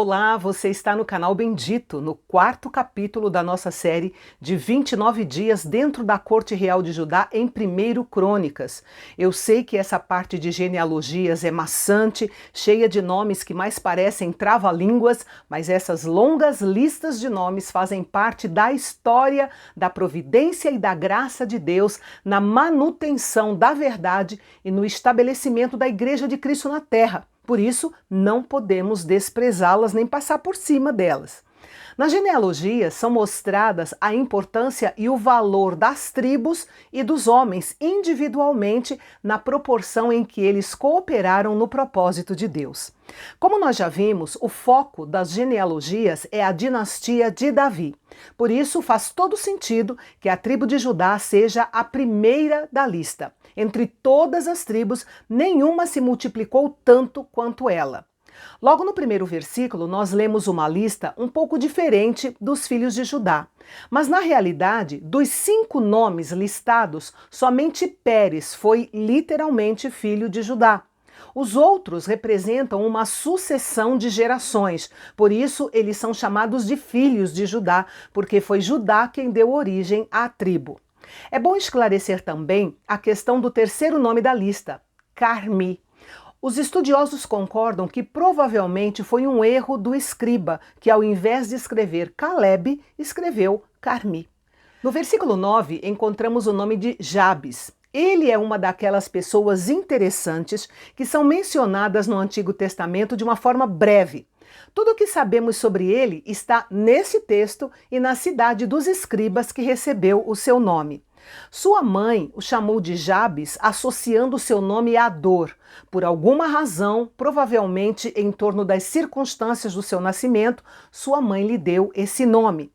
Olá, você está no canal Bendito, no quarto capítulo da nossa série de 29 dias dentro da corte real de Judá em 1 Crônicas. Eu sei que essa parte de genealogias é maçante, cheia de nomes que mais parecem trava-línguas, mas essas longas listas de nomes fazem parte da história, da providência e da graça de Deus na manutenção da verdade e no estabelecimento da Igreja de Cristo na Terra. Por isso, não podemos desprezá-las nem passar por cima delas. Nas genealogias são mostradas a importância e o valor das tribos e dos homens individualmente na proporção em que eles cooperaram no propósito de Deus. Como nós já vimos, o foco das genealogias é a dinastia de Davi. Por isso, faz todo sentido que a tribo de Judá seja a primeira da lista. Entre todas as tribos, nenhuma se multiplicou tanto quanto ela. Logo no primeiro versículo, nós lemos uma lista um pouco diferente dos filhos de Judá. Mas, na realidade, dos 5 nomes listados, somente Pérez foi literalmente filho de Judá. Os outros representam uma sucessão de gerações, por isso eles são chamados de filhos de Judá, porque foi Judá quem deu origem à tribo. É bom esclarecer também a questão do terceiro nome da lista, Carmi. Os estudiosos concordam que provavelmente foi um erro do escriba, que ao invés de escrever Caleb, escreveu Carmi. No versículo 9, encontramos o nome de Jabes. Ele é uma daquelas pessoas interessantes que são mencionadas no Antigo Testamento de uma forma breve. Tudo o que sabemos sobre ele está nesse texto e na cidade dos escribas que recebeu o seu nome. Sua mãe o chamou de Jabes, associando seu nome à dor. Por alguma razão, provavelmente em torno das circunstâncias do seu nascimento, sua mãe lhe deu esse nome.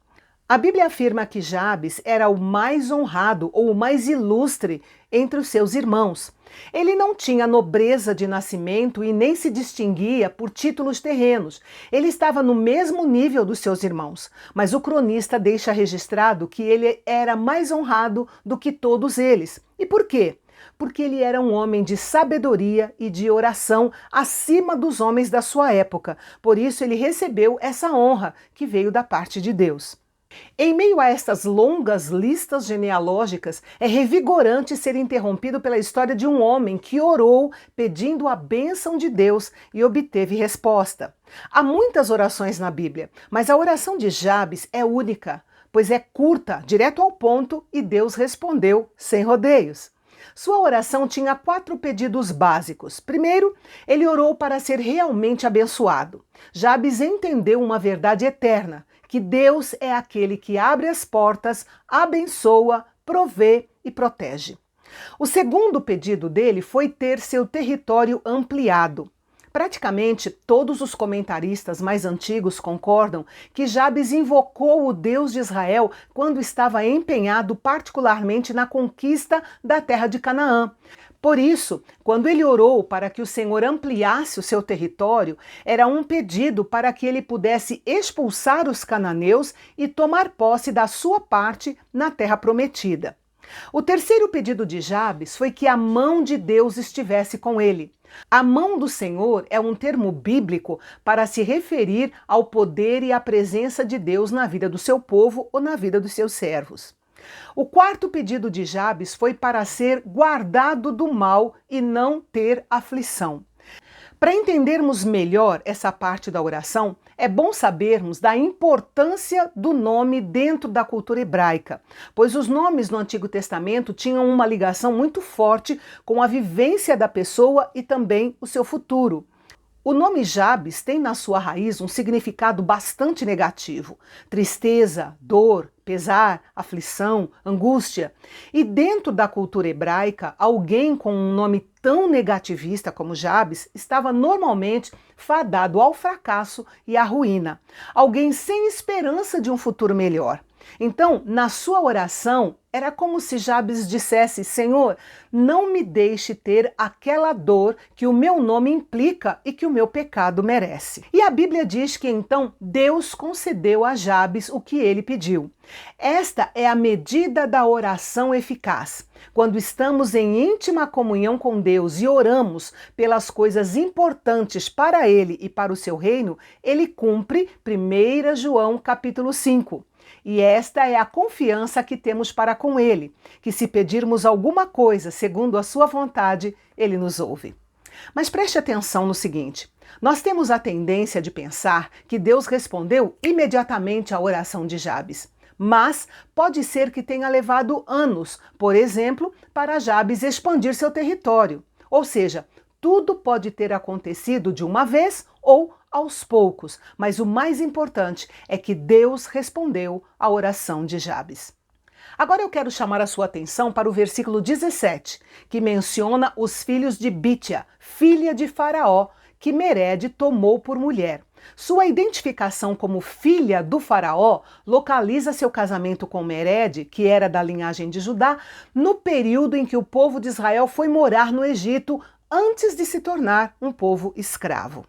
A Bíblia afirma que Jabes era o mais honrado ou o mais ilustre entre os seus irmãos. Ele não tinha nobreza de nascimento e nem se distinguia por títulos terrenos. Ele estava no mesmo nível dos seus irmãos, mas o cronista deixa registrado que ele era mais honrado do que todos eles. E por quê? Porque ele era um homem de sabedoria e de oração acima dos homens da sua época. Por isso ele recebeu essa honra que veio da parte de Deus. Em meio a estas longas listas genealógicas, é revigorante ser interrompido pela história de um homem que orou pedindo a bênção de Deus e obteve resposta. Há muitas orações na Bíblia, mas a oração de Jabes é única, pois é curta, direto ao ponto, e Deus respondeu sem rodeios. Sua oração tinha 4 pedidos básicos. Primeiro, ele orou para ser realmente abençoado. Jabes entendeu uma verdade eterna, que Deus é aquele que abre as portas, abençoa, provê e protege. O segundo pedido dele foi ter seu território ampliado. Praticamente todos os comentaristas mais antigos concordam que Jabes invocou o Deus de Israel quando estava empenhado particularmente na conquista da terra de Canaã. Por isso, quando ele orou para que o Senhor ampliasse o seu território, era um pedido para que ele pudesse expulsar os cananeus e tomar posse da sua parte na terra prometida. O terceiro pedido de Jabes foi que a mão de Deus estivesse com ele. A mão do Senhor é um termo bíblico para se referir ao poder e à presença de Deus na vida do seu povo ou na vida dos seus servos. O quarto pedido de Jabes foi para ser guardado do mal e não ter aflição. Para entendermos melhor essa parte da oração, é bom sabermos da importância do nome dentro da cultura hebraica, pois os nomes no Antigo Testamento tinham uma ligação muito forte com a vivência da pessoa e também o seu futuro. O nome Jabes tem na sua raiz um significado bastante negativo: tristeza, dor, pesar, aflição, angústia. E dentro da cultura hebraica, alguém com um nome tão negativista como Jabes estava normalmente fadado ao fracasso e à ruína. Alguém sem esperança de um futuro melhor. Então, na sua oração, era como se Jabes dissesse: Senhor, não me deixe ter aquela dor que o meu nome implica e que o meu pecado merece. E a Bíblia diz que então Deus concedeu a Jabes o que ele pediu. Esta é a medida da oração eficaz. Quando estamos em íntima comunhão com Deus e oramos pelas coisas importantes para Ele e para o seu reino, Ele cumpre 1 João capítulo 5. E esta é a confiança que temos para com Ele, que se pedirmos alguma coisa segundo a sua vontade, Ele nos ouve. Mas preste atenção no seguinte: nós temos a tendência de pensar que Deus respondeu imediatamente à oração de Jabes. Mas pode ser que tenha levado anos, por exemplo, para Jabes expandir seu território. Ou seja, tudo pode ter acontecido de uma vez ou aos poucos, mas o mais importante é que Deus respondeu à oração de Jabes. Agora eu quero chamar a sua atenção para o versículo 17, que menciona os filhos de Bítia, filha de Faraó, que Mered tomou por mulher. Sua identificação como filha do faraó localiza seu casamento com Mered, que era da linhagem de Judá, no período em que o povo de Israel foi morar no Egito antes de se tornar um povo escravo.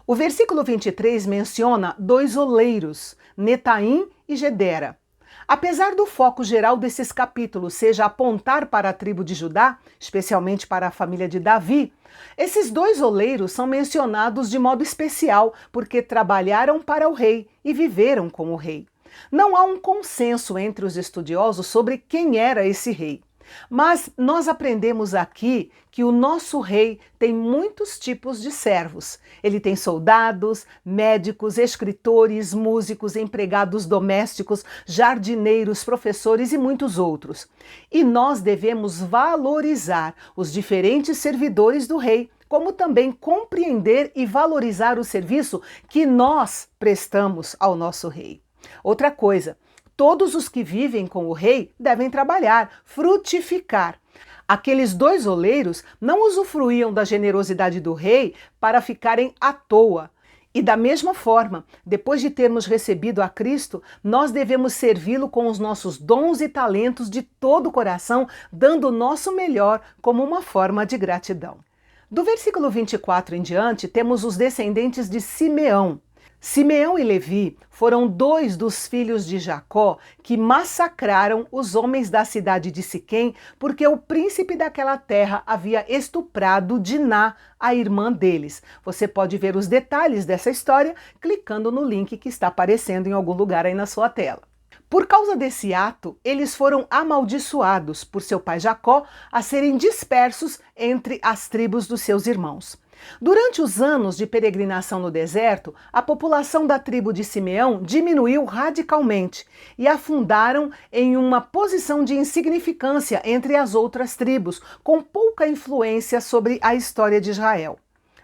O versículo 23 menciona dois oleiros, Netaim e Gedera. Apesar do foco geral desses capítulos seja apontar para a tribo de Judá, especialmente para a família de Davi, esses dois oleiros são mencionados de modo especial porque trabalharam para o rei e viveram com o rei. Não há um consenso entre os estudiosos sobre quem era esse rei. Mas nós aprendemos aqui que o nosso rei tem muitos tipos de servos. Ele tem soldados, médicos, escritores, músicos, empregados domésticos, jardineiros, professores e muitos outros. E nós devemos valorizar os diferentes servidores do rei, como também compreender e valorizar o serviço que nós prestamos ao nosso rei. Outra coisa, todos os que vivem com o rei devem trabalhar, frutificar. Aqueles dois oleiros não usufruíam da generosidade do rei para ficarem à toa. E da mesma forma, depois de termos recebido a Cristo, nós devemos servi-lo com os nossos dons e talentos de todo o coração, dando o nosso melhor como uma forma de gratidão. Do versículo 24 em diante, temos os descendentes de Simeão. Simeão e Levi foram dois dos filhos de Jacó que massacraram os homens da cidade de Siquém porque o príncipe daquela terra havia estuprado Diná, a irmã deles. Você pode ver os detalhes dessa história clicando no link que está aparecendo em algum lugar aí na sua tela. Por causa desse ato, eles foram amaldiçoados por seu pai Jacó a serem dispersos entre as tribos dos seus irmãos. Durante os anos de peregrinação no deserto, a população da tribo de Simeão diminuiu radicalmente e afundaram em uma posição de insignificância entre as outras tribos, com pouca influência sobre a história de Israel.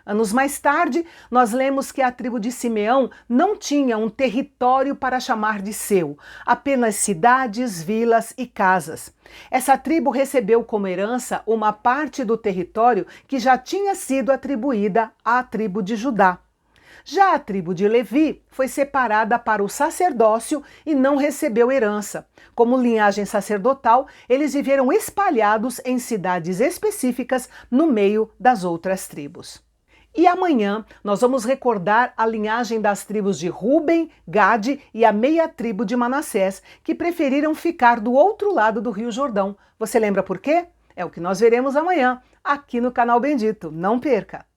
Anos mais tarde, nós lemos que a tribo de Simeão não tinha um território para chamar de seu, apenas cidades, vilas e casas. Essa tribo recebeu como herança uma parte do território que já tinha sido atribuída à tribo de Judá. Já a tribo de Levi foi separada para o sacerdócio e não recebeu herança. Como linhagem sacerdotal, eles viveram espalhados em cidades específicas no meio das outras tribos. E amanhã nós vamos recordar a linhagem das tribos de Ruben, Gade e a meia tribo de Manassés, que preferiram ficar do outro lado do Rio Jordão. Você lembra por quê? É o que nós veremos amanhã, aqui no canal Bendito. Não perca!